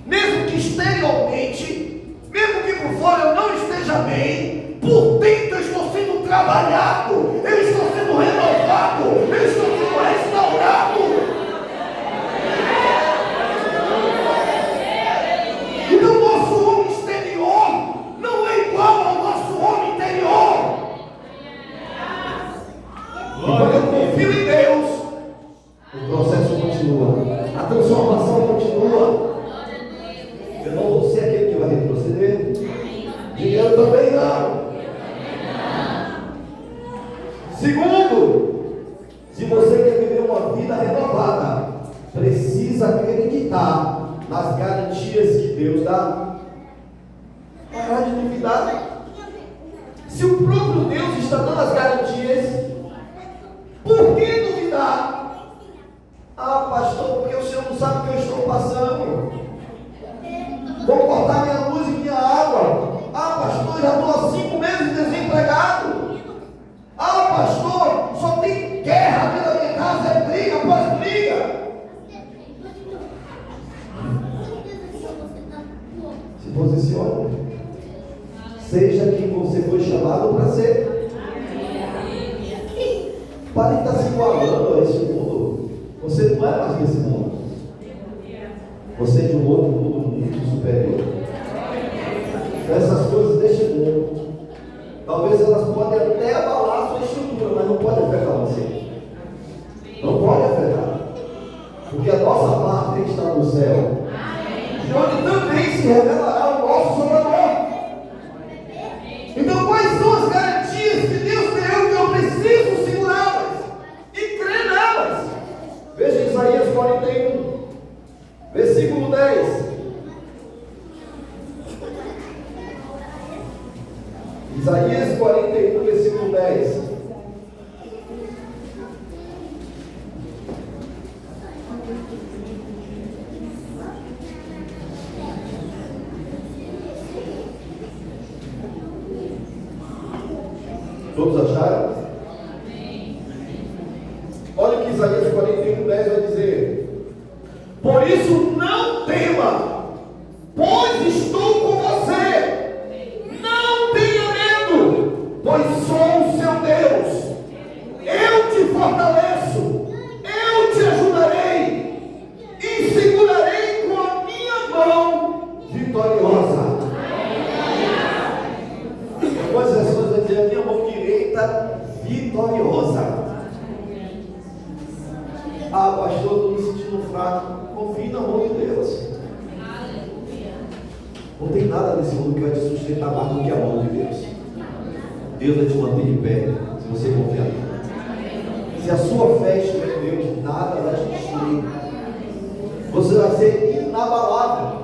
Speaker 1: mesmo que exteriormente, mesmo que por fora eu não esteja bem, por dentro eu estou sendo trabalhado, eu estou sendo renovado, eu estou sendo restaurado. Então nosso homem exterior não é igual ao nosso homem interior. E quando eu confio em Deus, o processo continua, a transformação continua. Eu não vou ser aquele que vai retroceder. E eu também não. Segundo, se você quer viver uma vida renovada, precisa acreditar nas garantias que Deus dá. Parar de duvidar. Se o próprio Deus está dando as garantias, por que duvidar? Ah, pastor, porque o senhor não sabe o que eu estou passando. Vou cortar minha luz e minha água. Ah, pastor, já estou há 5 meses desempregado. Ah, pastor, só tem guerra dentro da minha casa, é briga após briga. Se posicione. Seja quem você foi chamado para ser. Pare de estar se igualando a esse mundo. Você não é mais desse mundo. Você é de um outro mundo muito superior. Essas coisas deste mundo, talvez elas podem até abalar a sua estrutura, mas
Speaker 3: Todos acharam? Olha o que Isaías 41:10 vai dizer: por isso não tema, pois estou com você. Não tenha medo, pois sou o seu Deus. Eu te fortaleço, eu te ajudarei e segurarei com a minha mão vitoriosa. Algumas versões vão dizer: a minha mão direita vitoriosa. Ah, pastor, estou me sentindo fraco. Confie na mão de Deus. Não tem nada nesse mundo que vai te sustentar mais do que a mão de Deus. Deus vai te manter de pé, se você confiar nele. Se a sua fé estiver em Deus, nada vai te destruir. Você vai ser inabalável.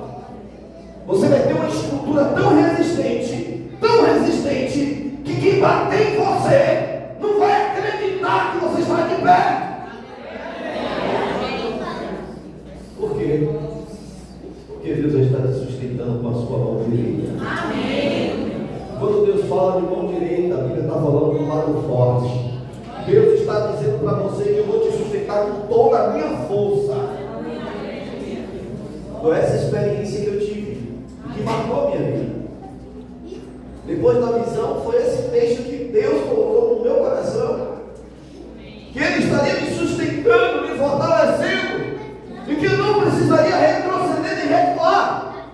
Speaker 3: Você vai ter uma estrutura tão resistente, que quem bater em você não vai acreditar que você está de pé. Por quê? Porque Deus está te sustentando com a sua mão direita. Amém. Quando Deus fala de mão direita, a Bíblia está falando do lado forte. Deus está dizendo para você que eu vou te sustentar com toda a minha força. Foi essa experiência que eu tive, que marcou a minha vida. Depois da visão, foi esse texto que Deus colocou no meu coração, que Ele estaria me sustentando, me fortalecendo, e que eu não precisaria retroceder nem recuar,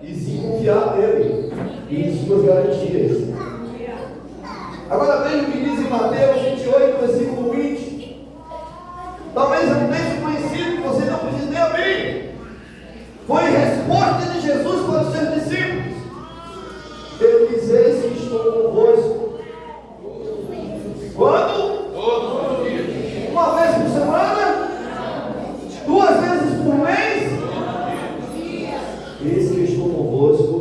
Speaker 3: e sim confiar nele e em suas garantias. Agora veja o que diz em Mateus 28, versículo 20. Talvez é um texto conhecido que você não precisa nem abrir. Foi a resposta de Jesus para os seus discípulos. Ele diz: eis que estou convosco. Quando? Todos os dias. Uma vez por semana? Duas vezes por mês? Eis que estou convosco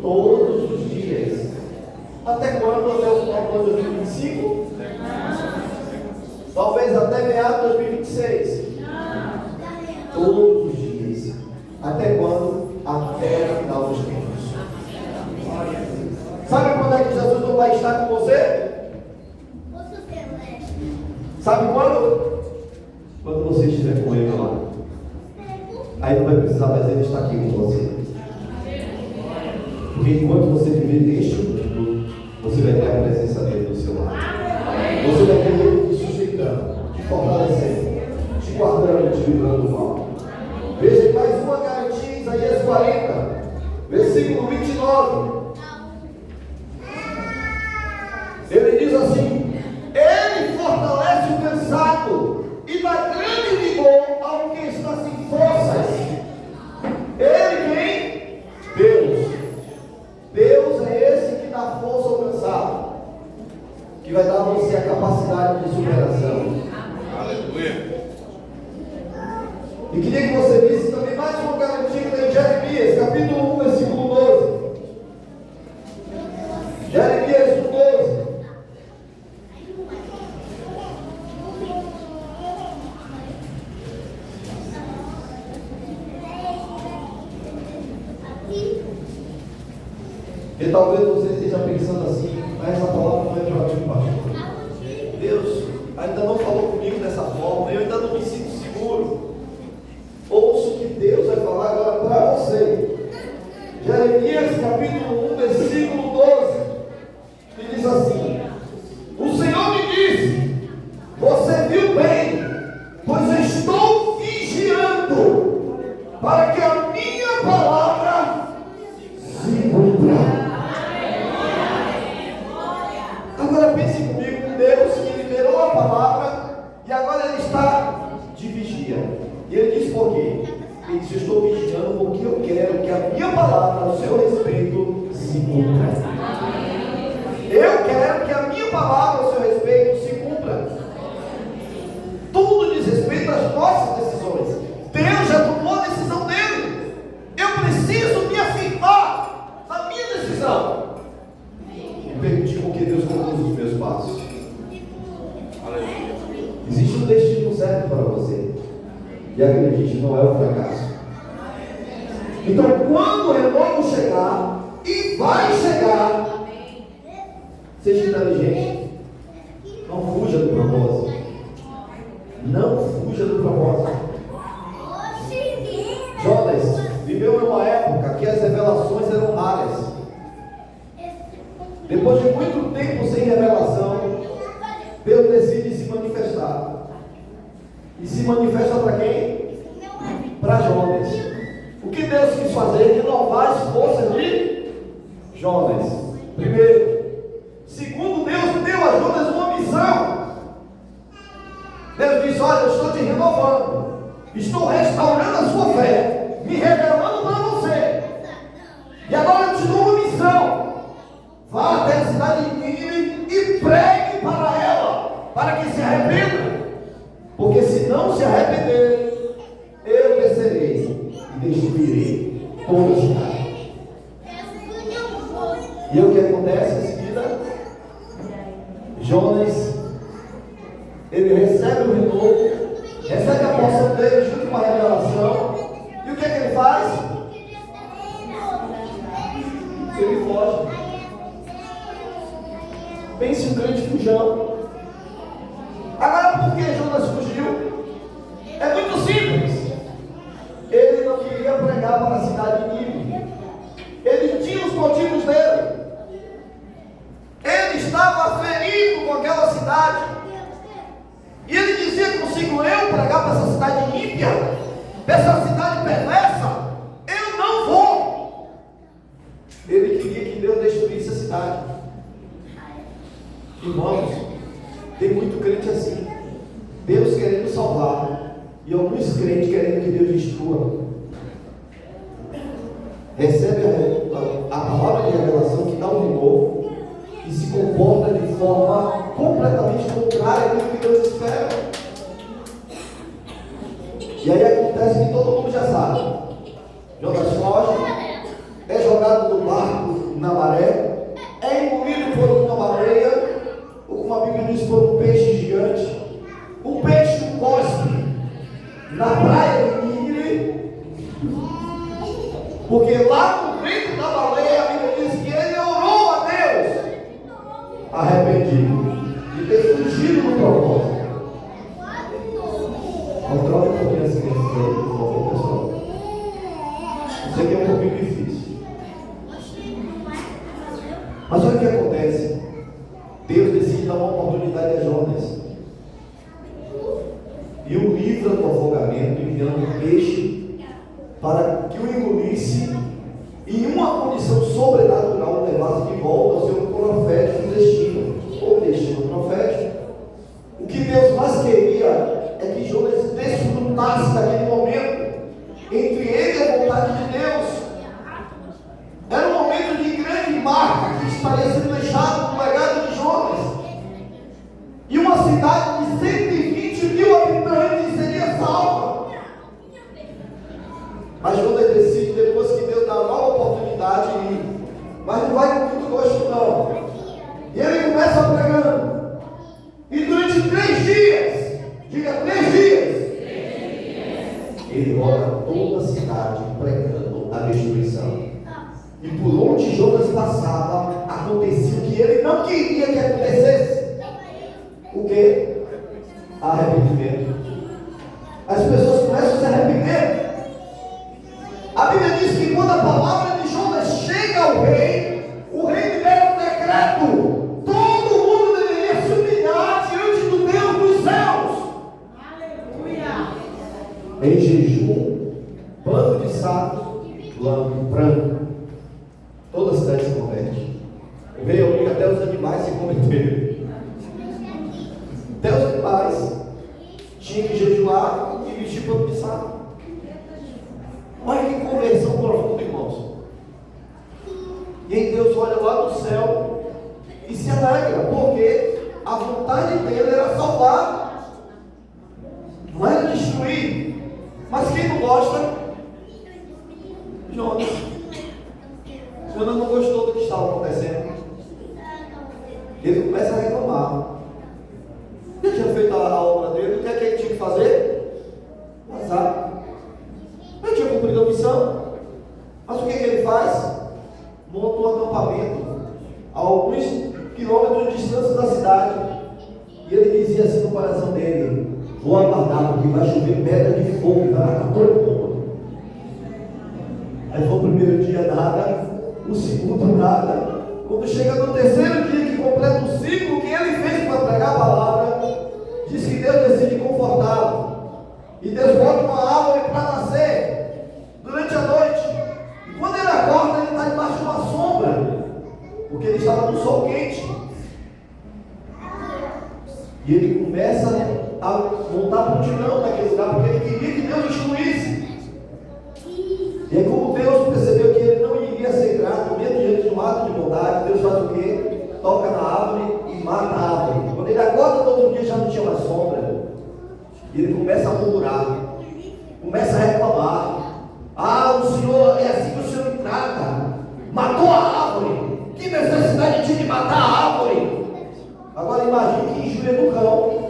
Speaker 3: todos os dias. Até quando? Até o final do ano 2025? Talvez até meados de 2026? Todos os dias. Até quando? Até o final dos tempos. Sabe quando é que Jesus não vai estar com você? Sabe quando? Quando você estiver com Ele lá. Aí não vai precisar mais Ele estar aqui com você. Porque enquanto você viver neste mundo, você vai ter a presença dele do seu lado. Você vai ter Ele te sustentando, te fortalecendo, te guardando, te livrando do mal. Veja mais uma garantia em Isaías 40, versículo 29. Ele diz assim: Ele fortalece o cansado e dá grande vigor ao que está sem forças. Ele quem? Deus. Deus é esse que dá força ao cansado, que vai dar a você a capacidade de superação. Aleluia. E queria que você visse também mais uma garantia que tem em Jeremias, capítulo 1, versículo 12. Jeremias 1, 12. E talvez você esteja pensando assim: mas essa palavra não é para mim, pastor. Deus ainda não falou comigo dessa forma, eu ainda não me sinto seguro. Ouça o que Deus vai falar agora para você. Jeremias capítulo 1, versículo 12. Que diz assim: o Senhor me disse: você viu bem, pois eu estou vigiando para que a minha palavra se cumpra. Agora pense comigo, um Deus que liberou a palavra e agora Ele está de vigia. E Ele diz por quê? Ele diz: eu estou vigiando porque eu quero que a minha palavra a seu respeito se cumpra. Eu quero que a minha palavra a seu respeito se cumpra. Tudo diz respeito às nossas decisões. Deus já tomou a decisão dele. Eu preciso me afirmar na minha decisão e permitir com que Deus conduza os meus passos. Existe um destino certo para você, e acredite, não é um fracasso. Então, quando o renovo chegar, e vai chegar, seja inteligente, Deus decide se manifestar. E se manifesta para quem? Para Jonas. O que Deus quis fazer? Renovar as forças de Jonas. Primeiro. Segundo, Deus deu a Jonas uma missão. Deus disse: olha, eu estou te renovando, estou restaurando a sua fé, me revelando para você. E agora eu te dou uma missão. Vá até a cidade de Nínive e pregue para ela, para que se arrependa. Porque se não se arrepender, eu descerei e destruirei toda a cidade. E o que acontece em seguida? Jonas, ele recebe o renovo, recebe a porção dele junto com a revelação. E o que é que ele faz? Ele foge. Pense um grande fujão. Agora, por que Jonas fugiu? É muito simples. Ele não queria pregar para a cidade de Nínive. Ele tinha os motivos dele. Ele estava ferido com aquela cidade. E ele dizia consigo: eu pregar para essa cidade ímpia, para essa cidade perversa, eu não vou. Ele queria que Deus destruísse a cidade. Irmãos, tem muito crente assim. Deus querendo salvar e alguns crentes querendo que Deus destrua. Recebe a palavra de revelação que dá um renovo e se comporta de forma completamente contrária àquilo que Deus espera. E aí acontece que todo mundo já sabe. Jonas foge, é jogado do barco na maré, é engolido por uma baleia, ou como a Bíblia diz, por um peixe gigante. O peixe cospe na praia de Nínive, porque lá no ventre da baleia a Bíblia diz que ele orou a Deus, arrependido de ter fugido do propósito. Controle um pouquinho as crianças aí, por favor, pessoal. Isso aqui é um pouquinho difícil. Mas olha o que acontece. Deus decide dar uma oportunidade a Jonas e o livra do afogamento, enviando um peixe para que o engolisse e em uma condição sobrenatural o levasse de volta ao seu profético destino, ou destino profético. O que Deus mais queria é que Jonas desfrutasse daquele momento entre ele e a vontade de Deus. Era um momento de grande marca que estaria sendo deixado no legado de Jonas. E uma cidade de 120 mil habitantes seria salva. Mas Jonas decide, depois que Deus dá a nova oportunidade, ir. Mas não vai com muito gosto não. E ele começa pregando. E durante 3 dias, diga 3 dias, ele roda toda a cidade pregando a destruição. E por onde Jonas passava, acontecia o que ele não queria que acontecesse. O que? Arrependimento. As pessoas começam a se arrepender. A Bíblia diz que quando a palavra de Jonas chega ao rei, o rei libera um decreto. Todo mundo deveria se humilhar diante do Deus dos céus. Aleluia. Em jejum, pano de saco, branco. Toda a cidade se converte. O rei obriga até os animais a se converterem. Até os animais tinham que jejuar e vestir pano de saco. Olha que conversão profunda, irmãos. E aí Deus olha lá do céu e se alegra, porque a vontade dele era salvar, não era destruir. Mas quem não gosta? Jonas. Jonas não gostou do que estava acontecendo. Ele começa a reclamar. Ele tinha feito a obra dele, o que é que ele tinha que fazer? Vazar. Ele tinha cumprido a missão. Mas o que é que ele faz? Monta um acampamento a alguns quilômetros de distância da cidade. E ele dizia assim no coração dele: vou aguardar, porque vai chover pedra de fogo e vai matar todo mundo. Aí foi o primeiro dia nada, o segundo nada. Quando chega no terceiro dia que completa o ciclo que ele fez para pregar a palavra, Deus decide confortá-lo. E Deus bota uma árvore para nascer durante a noite. E quando ele acorda, ele está debaixo de uma sombra, porque ele estava no sol quente. E ele começa a montar mutirão naquele lugar, porque ele queria que Deus destruísse. E aí, como Deus percebeu que ele não iria ser grato, mesmo diante de um ato de bondade, Deus faz o quê? Toca na árvore e mata a árvore. Quando ele acorda no outro dia, já não tinha mais sombra. E ele começa a murmurar, começa a reclamar. Ah, o Senhor, é assim que o Senhor me trata. Matou a árvore. Que necessidade tinha de matar a árvore? Agora imagine que injúria no cão.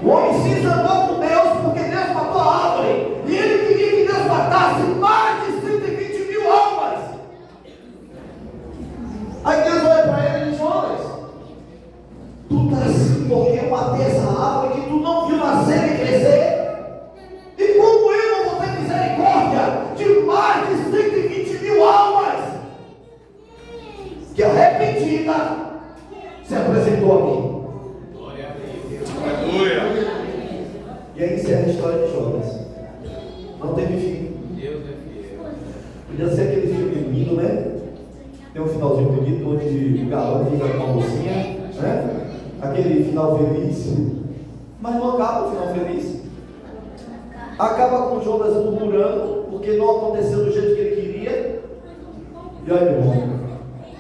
Speaker 3: O homem se zangou com Deus porque Deus matou a árvore. E ele queria que Deus matasse mais de 120 mil almas. Aí Deus olha para ele e diz: Jonas, tu está assim porque eu matei essa árvore que tu não viu nascer e crescer? E como eu não vou ter misericórdia de mais de 120 mil almas que arrependida se apresentou a mim? E aí encerra a história de Jonas. Não teve fim.
Speaker 4: Deus é fiel.
Speaker 3: Podia ser aquele filme lindo, né? Tem um finalzinho bonito onde o galã fica com a mocinha, né? Aquele final feliz. Mas não acaba o final feliz. Acaba com Jonas murmurando porque não aconteceu do jeito que ele queria. E olha, meu irmão,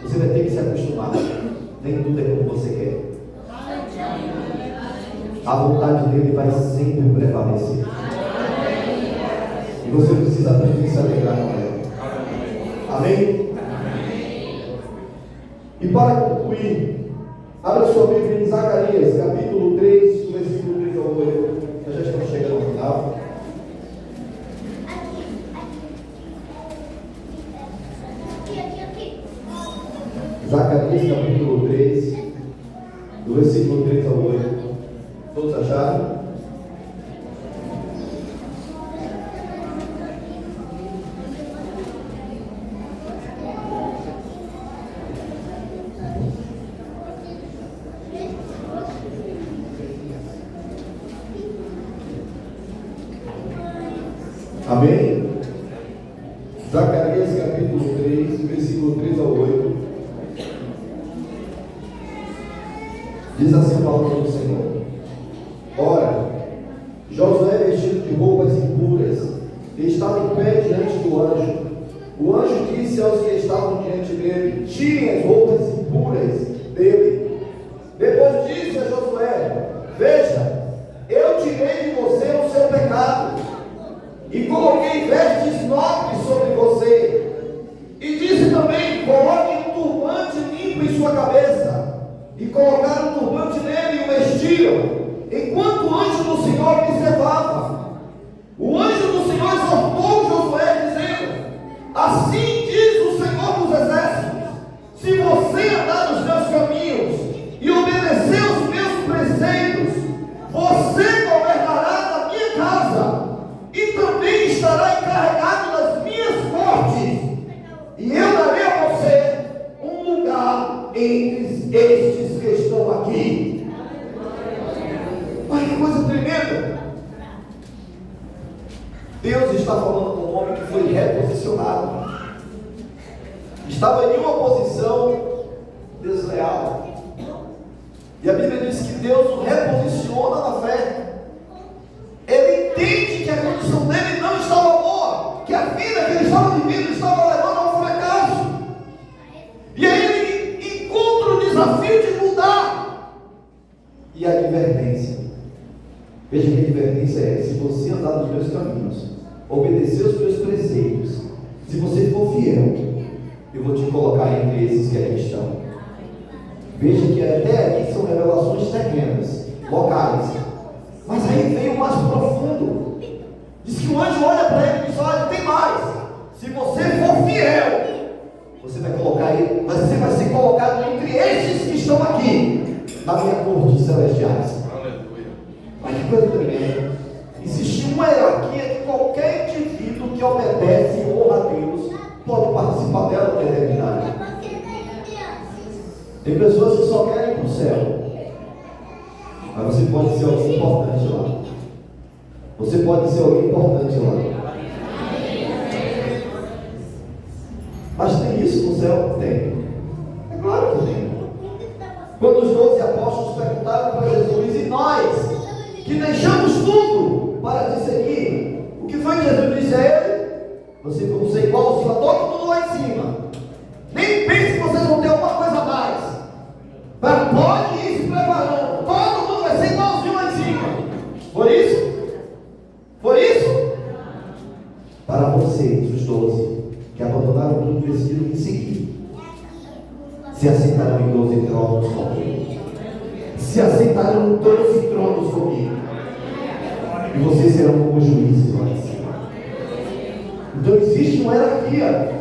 Speaker 3: você vai ter que se acostumar. Nem tudo é como você quer. A vontade dele vai sempre prevalecer. E você precisa aprender a se alegrar com ela. Amém? E para concluir, abra sua Bíblia em Zacarias, capítulo 3, do versículo 3 ao 8. Nós já estamos chegando ao final. Zacarias, capítulo 3, do versículo 3 ao 8. Todos acharam? Amém? Zacarias capítulo 3, versículo 3 ao 8. Diz assim a palavra do Senhor: Ora, Josué, vestido de roupas impuras, estava em pé diante do anjo. O anjo disse aos que estavam diante dele: tirem as roupas impuras dele. Depois disse a Josué: veja, eu tirei de você o seu pecado e coloquei vestes nobres sobre você. E disse também: coloque um turbante limpo em sua cabeça. E colocaram um turbante nele e o vestiram, enquanto o anjo do Senhor observava. O anjo do Senhor exortou Josué, dizendo: assim diz o Senhor dos Exércitos: se você andar nos meus caminhos e obedecer os meus preceitos, você governará na minha casa e também estará encarregado das minhas cortes, e eu darei a você um lugar entre estes que estão aqui. Olha que coisa tremenda. Deus está falando com um homem que foi reposicionado. Estava em uma posição desleal. E a Bíblia diz que Deus o reposiciona na fé. Ele entende que a condição dele não estava boa, que a vida que ele estava vivendo estava levando ao fracasso. E aí ele encontra o desafio de mudar. E a advertência. Veja que a advertência é: se você andar nos meus caminhos, obedecer os meus preceitos, se você for fiel, eu vou te colocar entre esses que aqui estão. Veja que até aqui são revelações terrenas, locais. Mas aí vem o mais profundo. Diz que o anjo olha para ele e diz: olha, tem mais. Se você for fiel, você vai colocar ele, você vai ser colocado entre estes que estão aqui, na minha corte celestiais. Olha que coisa tremenda. Existe uma hierarquia que qualquer indivíduo que obedece e honra a Deus pode participar dela na eternidade. Tem pessoas que só querem ir para o céu.
Speaker 1: você pode ser alguém importante lá. Você pode ser alguém importante lá. Mas tem isso no céu? Tem. É claro que tem. Quando os 12 apóstolos perguntaram para Jesus, e nós, que deixamos tudo para te seguir, o que foi que Jesus disse a ele? Você vão ser igualzinho a todo mundo lá em cima. Nem pense que vocês vão ter alguma coisa a mais. Mas pode ir se preparando. Todo mundo vai ser igualzinho lá em cima. Por isso? Por isso? Para vocês, os 12, que abandonaram tudo e decidiram me seguir, se assentarão em 12 tronos comigo. Se assentarão em 12 tronos comigo. E vocês serão como juízes lá em cima. Então existe uma hierarquia.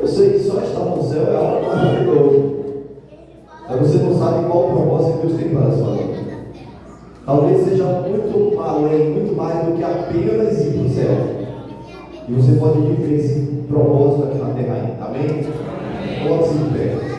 Speaker 1: Eu sei que só estar no céu é algo maravilhoso. Mas você não sabe qual o propósito que Deus tem para a sua vida. Talvez seja muito além, muito mais do que apenas ir para o céu. E você pode viver esse propósito aqui na terra ainda. Amém? Coloque-se de pé.